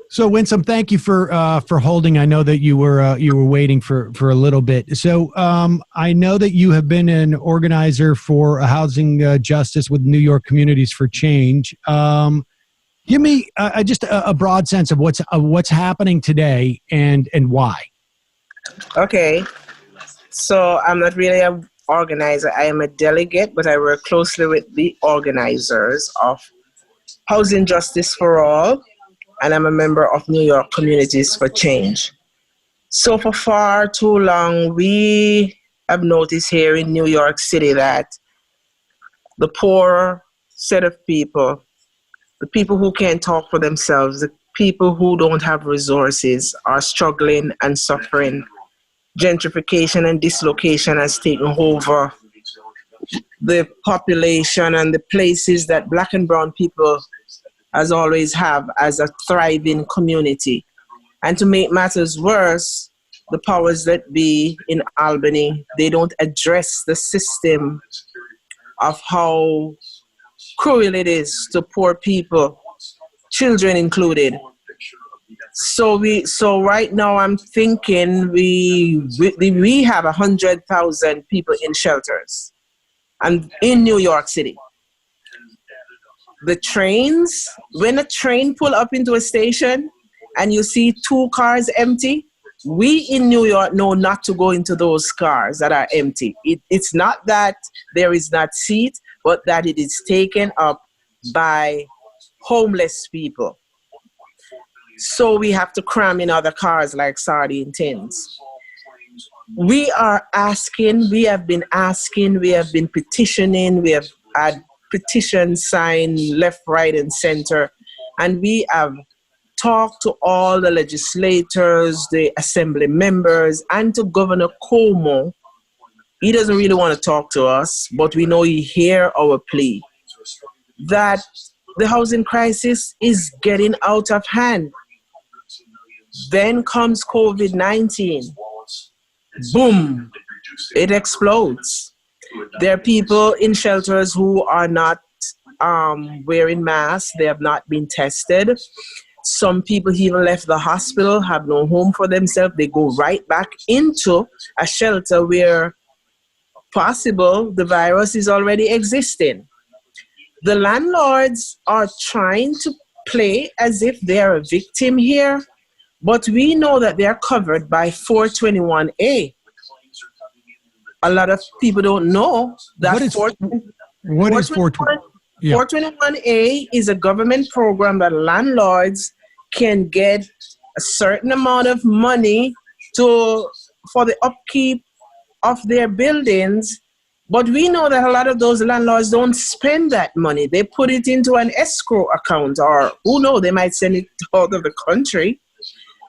So, Winsome, thank you for holding. I know that you were waiting for a little bit. So, I know that you have been an organizer for housing justice with New York Communities for Change. Give me just a broad sense of what's happening today and why. Okay, so I'm not really an organizer. I am a delegate, but I work closely with the organizers of Housing Justice for All, and I'm a member of New York Communities for Change. So for far too long, we have noticed here in New York City that the poor set of people, the people who can't talk for themselves, the people who don't have resources are struggling and suffering. Gentrification and dislocation has taken over the population and the places that Black and brown people as always have as a thriving community. And to make matters worse, the powers that be in Albany, they don't address the system of how cruel it is to poor people, children included. So right now I'm thinking we have 100,000 people in shelters and in New York City. The trains, when a train pull up into a station and you see 2 cars empty, we in New York know not to go into those cars that are empty. It's not that there is not seat, but that it is taken up by homeless people. So we have to cram in other cars like sardine tins. We are asking, we have been asking, we have been petitioning, we have had petitions signed left, right, and center. And we have talked to all the legislators, the assembly members, and to Governor Cuomo. He doesn't really want to talk to us, but we know he hears our plea that the housing crisis is getting out of hand. Then comes COVID-19. Boom, it explodes. There are people in shelters who are not wearing masks. They have not been tested. Some people even left the hospital, have no home for themselves. They go right back into a shelter where possible the virus is already existing. The landlords are trying to play as if they are a victim here, but we know that they are covered by 421A. A lot of people don't know that what is 421? Yeah. 421A is a government program that landlords can get a certain amount of money for the upkeep of their buildings. But we know that a lot of those landlords don't spend that money. They put it into an escrow account, or who knows, they might send it out of the country.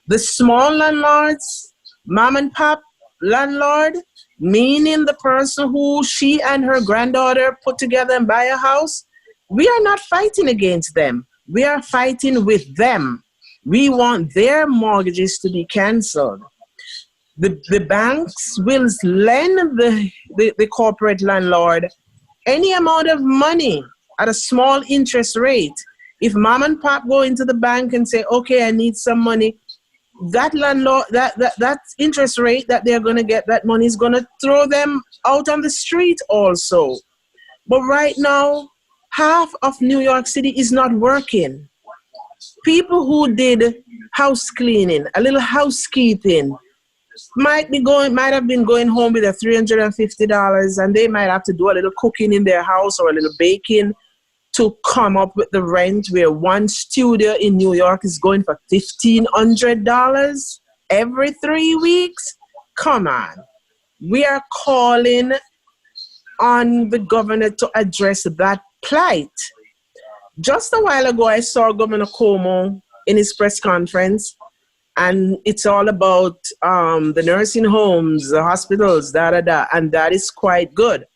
The small landlords, mom and pop landlord, meaning the person who she and her granddaughter put together and buy a house, we are not fighting against them. We are fighting with them. We want their mortgages to be canceled. The banks will lend the corporate landlord any amount of money at a small interest rate. If mom and pop go into the bank and say, okay, I need some money, that landlord, that interest rate that they're going to get, that money is going to throw them out on the street also. But right now, half of New York City is not working. People who did house cleaning, a little housekeeping, might have been going home with $350, and they might have to do a little cooking in their house or a little baking to come up with the rent, where one studio in New York is going for $1,500 every 3 weeks. Come on. We are calling on the governor to address that plight. Just a while ago, I saw Governor Cuomo in his press conference, and it's all about the nursing homes, the hospitals, and that is quite good.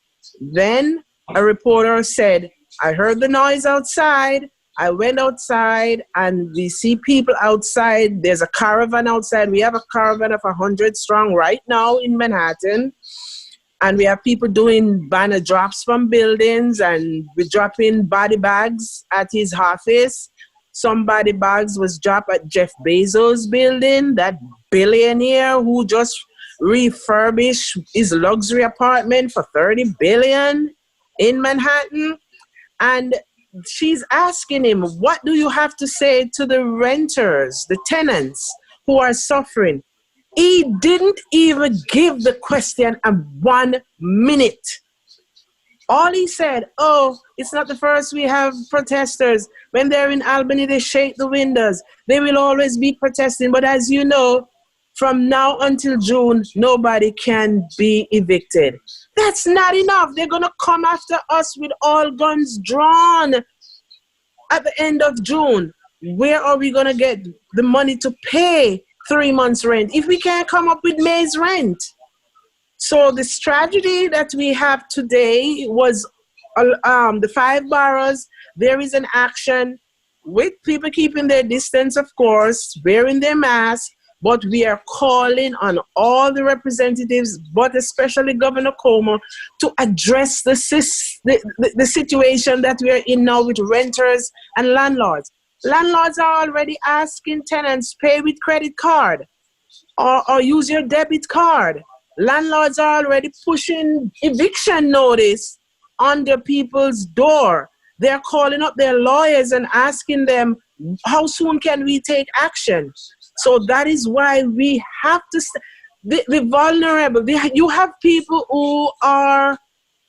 Then a reporter said, I heard the noise outside. I went outside and we see people outside. There's a caravan outside. We have a caravan of 100 strong right now in Manhattan. And we have people doing banner drops from buildings, and we're dropping body bags at his office. Some body bags was dropped at Jeff Bezos' building, that billionaire who just refurbished his luxury apartment for $30 billion in Manhattan. And she's asking him, what do you have to say to the renters, the tenants who are suffering? He didn't even give the question a 1 minute. All he said, oh, it's not the first we have protesters. When they're in Albany, they shake the windows. They will always be protesting. But as you know, from now until June, nobody can be evicted. That's not enough. They're going to come after us with all guns drawn at the end of June. Where are we going to get the money to pay 3 months' rent if we can't come up with May's rent? So the strategy that we have today was the 5 boroughs. There is an action with people keeping their distance, of course, wearing their masks, but we are calling on all the representatives, but especially Governor Cuomo, to address the situation that we are in now with renters and landlords. Landlords are already asking tenants pay with credit card or use your debit card. Landlords are already pushing eviction notice under people's door. They're calling up their lawyers and asking them, how soon can we take action? So that is why we have to, the vulnerable, you have people who are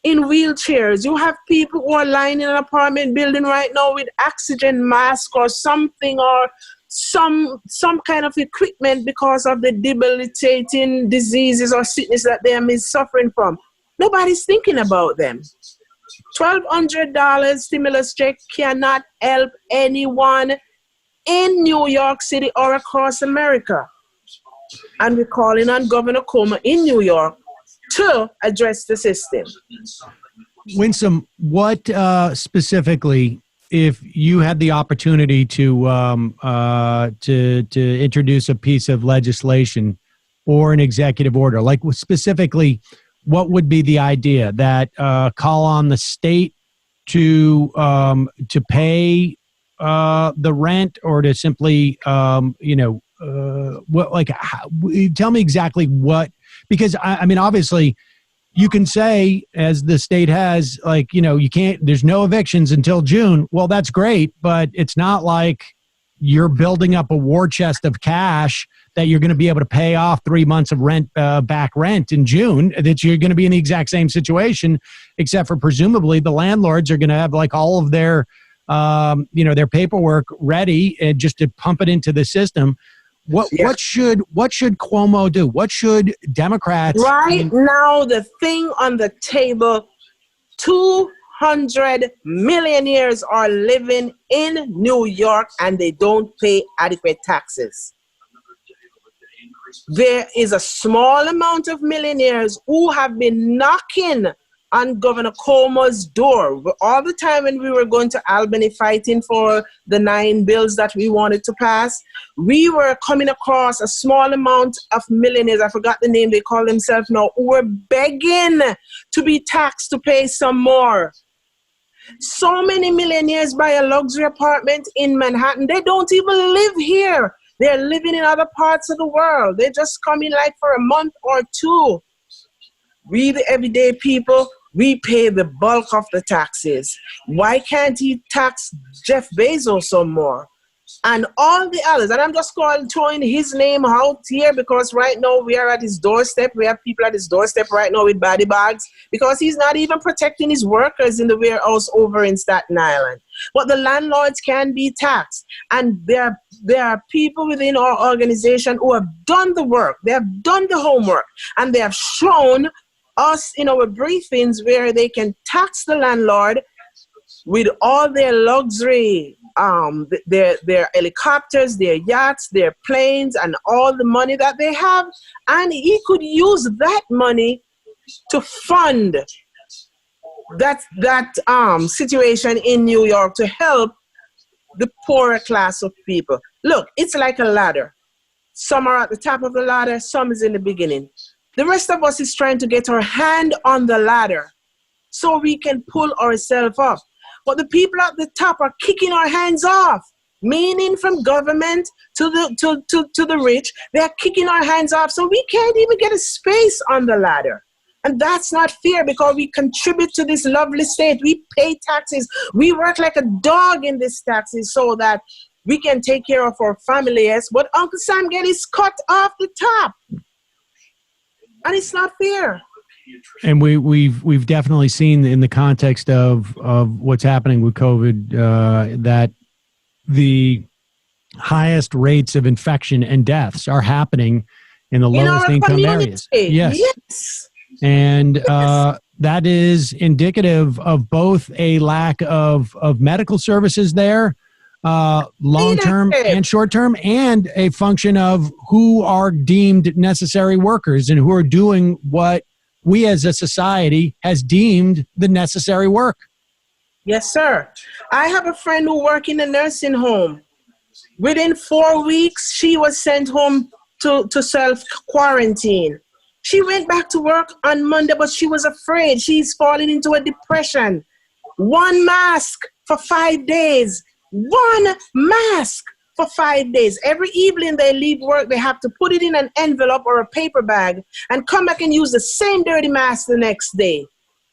in wheelchairs. You have people who are lying in an apartment building right now with oxygen mask or something, or some kind of equipment because of the debilitating diseases or sickness that they are suffering from. Nobody's thinking about them. $1,200 stimulus check cannot help anyone in New York City or across America. And we're calling on Governor Cuomo in New York to address the system. Winsome, what specifically, if you had the opportunity to introduce a piece of legislation or an executive order, like specifically, what would be the idea? That call on the state to pay the rent, or to simply what, like, tell me exactly what, because I mean, obviously you can say, as the state has, like, you can't, there's no evictions until June. Well, that's great, but it's not like you're building up a war chest of cash that you're going to be able to pay off 3 months of back rent in June, that you're going to be in the exact same situation, except for presumably the landlords are going to have like all of their, their paperwork ready and just to pump it into the system. What should Cuomo do? What should Democrats right now? The thing on the table, 200 millionaires are living in New York and they don't pay adequate taxes. There is a small amount of millionaires who have been knocking on Governor Cuomo's door all the time when we were going to Albany fighting for the 9 bills that we wanted to pass. We were coming across a small amount of millionaires, I forgot the name they call themselves now, who were begging to be taxed to pay some more. So many millionaires buy a luxury apartment in Manhattan. They don't even live here. They're living in other parts of the world. They just come in like for a month or two. We, the everyday people, we pay the bulk of the taxes. Why can't he tax Jeff Bezos some more? And all the others. And I'm just throwing his name out here because right now we are at his doorstep. We have people at his doorstep right now with body bags because he's not even protecting his workers in the warehouse over in Staten Island. But the landlords can be taxed. And there are people within our organization who have done the work. They have done the homework. And they have shown us in our briefings where they can tax the landlord with all their luxury, their helicopters, their yachts, their planes, and all the money that they have. And he could use that money to fund that situation in New York to help the poorer class of people. Look, it's like a ladder. Some are at the top of the ladder, some is in the beginning. The rest of us is trying to get our hand on the ladder so we can pull ourselves up. But the people at the top are kicking our hands off, meaning from government to the rich. They're kicking our hands off, so we can't even get a space on the ladder. And that's not fair, because we contribute to this lovely state. We pay taxes. We work like a dog in these taxes so that we can take care of our families. But Uncle Sam is cut off the top. And it's not fair. And we've definitely seen in the context of what's happening with COVID that the highest rates of infection and deaths are happening in the lowest income areas. Yes. And that is indicative of both a lack of medical services there, long-term and short-term, and a function of who are deemed necessary workers and who are doing what we as a society has deemed the necessary work. Yes, sir. I have a friend who works in a nursing home. Within 4 weeks, she was sent home to self-quarantine. She went back to work on Monday, but she was afraid. She's falling into a depression. One mask for 5 days. One mask for 5 days. Every evening they leave work, they have to put it in an envelope or a paper bag and come back and use the same dirty mask the next day.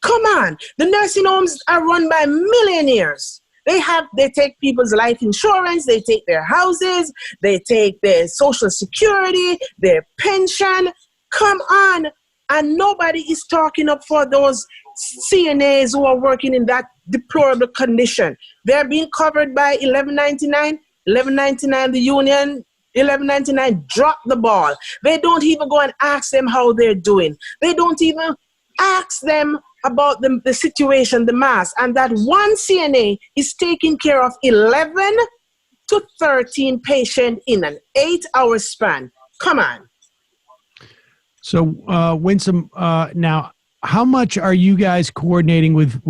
Come on. The nursing homes are run by millionaires. They take people's life insurance, they take their houses, they take their social security, their pension. Come on. And nobody is talking up for those CNAs who are working in that deplorable condition. They're being covered by $11.99. $11.99, the union, $11.99, drop the ball. They don't even go and ask them how they're doing. They don't even ask them about the situation, the mass. And that one CNA is taking care of 11 to 13 patients in an 8-hour span. Come on. So, Winsome, now, how much are you guys coordinating with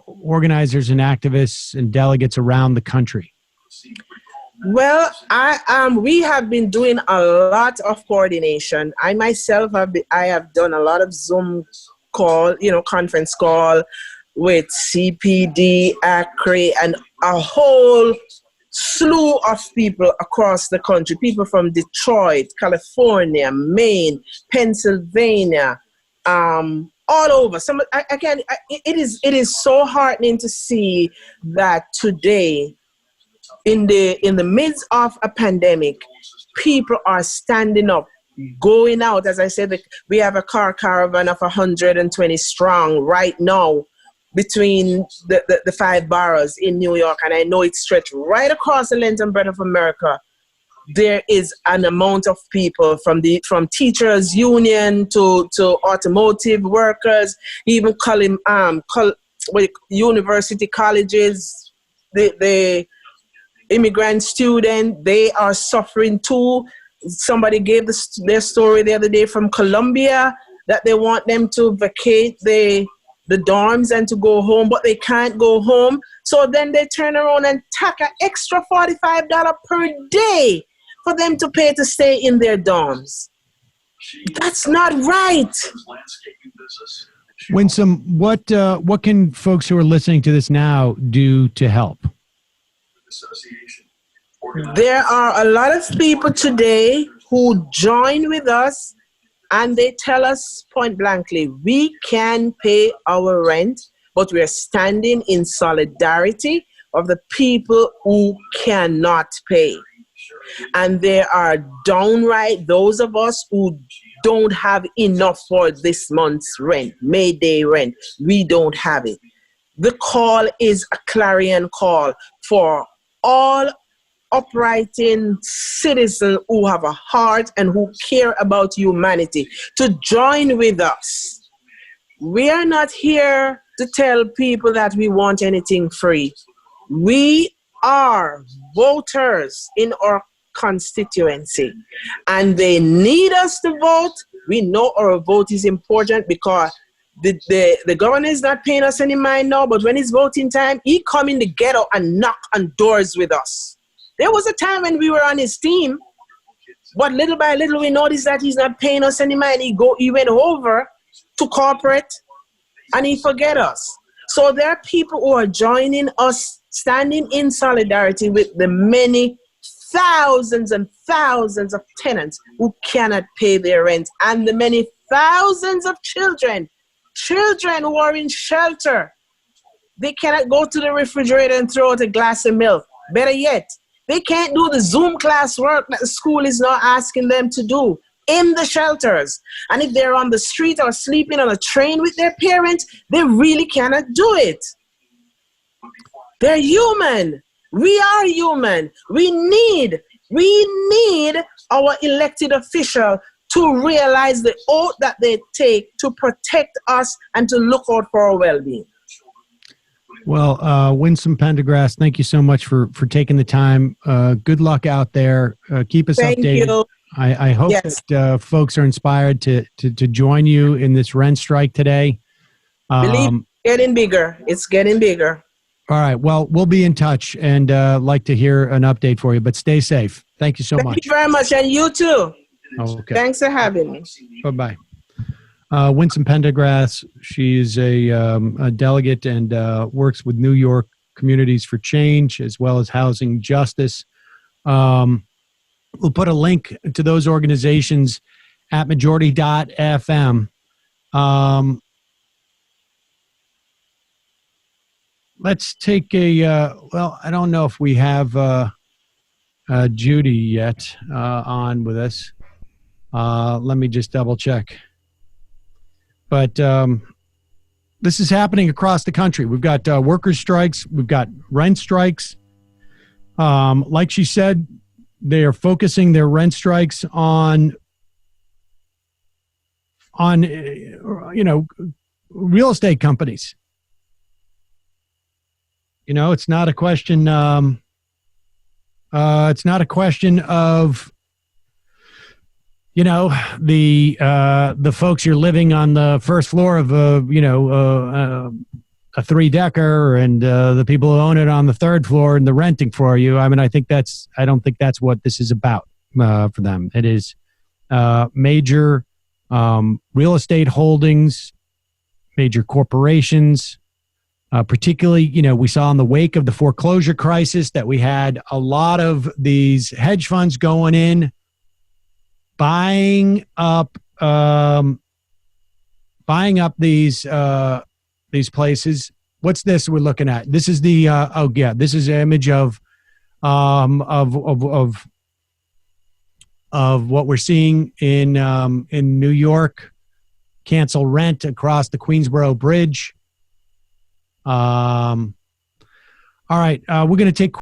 organizers and activists and delegates around the country? Well, we have been doing a lot of coordination. I myself have done a lot of Zoom call, conference call with CPD, ACRE, and a whole slew of people across the country. People from Detroit, California, Maine, Pennsylvania, all over. It is so heartening to see that today, in the midst of a pandemic, people are standing up, going out. As I said, we have a car caravan of 120 strong right now between the 5 boroughs in New York, and I know it's stretched right across the length and breadth of America. There is an amount of people from teachers union to automotive workers, even university colleges, the immigrant student, they are suffering too. Somebody gave their story the other day from Colombia that they want them to vacate the dorms and to go home, but they can't go home. So then they turn around and tack an extra $45 per day for them to pay to stay in their dorms. That's not right. Winsome, what can folks who are listening to this now do to help? There are a lot of people today who join with us and they tell us point blankly, we can pay our rent, but we're standing in solidarity of the people who cannot pay. And there are downright those of us who don't have enough for this month's rent, May Day rent. We don't have it. The call is a clarion call for all uprighting citizens who have a heart and who care about humanity to join with us. We are not here to tell people that we want anything free. We are voters in our constituency and they need us to vote. We know our vote is important because the governor is not paying us any mind now, but when it's voting time, he come in the ghetto and knock on doors with us. There was a time when we were on his team. But little by little, we noticed that he's not paying us any money. He went over to corporate and he forget us. So there are people who are joining us, standing in solidarity with the many thousands and thousands of tenants who cannot pay their rent, and the many thousands of children who are in shelter. They cannot go to the refrigerator and throw out a glass of milk. Better yet, they can't do the Zoom class work that the school is now asking them to do in the shelters. And if they're on the street or sleeping on a train with their parents, they really cannot do it. They're human. We are human. We need our elected official to realize the oath that they take to protect us and to look out for our well-being. Well, Winsome Pendergrass, thank you so much for taking the time. Good luck out there. Keep us Thank updated. you. I hope that folks are inspired to join you in this rent strike today. Believe it's getting bigger. It's getting bigger. All right. Well, we'll be in touch and like to hear an update for you, but stay safe. Thank you so much. Thank you very much. And you too. Okay. Thanks for having me. Bye-bye. Winsome Pendergrass, she's a delegate and works with New York Communities for Change as well as Housing Justice. We'll put a link to those organizations at majority.fm. Let's take well, I don't know if we have Judy yet on with us. Let me just double check. But this is happening across the country. We've got workers' strikes. We've got rent strikes. Like she said, they are focusing their rent strikes on real estate companies. It's not a question. It's not a question of the folks you're living on the first floor of a 3-decker and the people who own it on the third floor and the renting for you. I mean, I don't think that's what this is about for them. It is major real estate holdings, major corporations, particularly, we saw in the wake of the foreclosure crisis that we had a lot of these hedge funds going in, buying up these places. What's this we're looking at? This is the this is an image of what we're seeing in New York. Cancel rent across the Queensboro Bridge. All right, we're going to take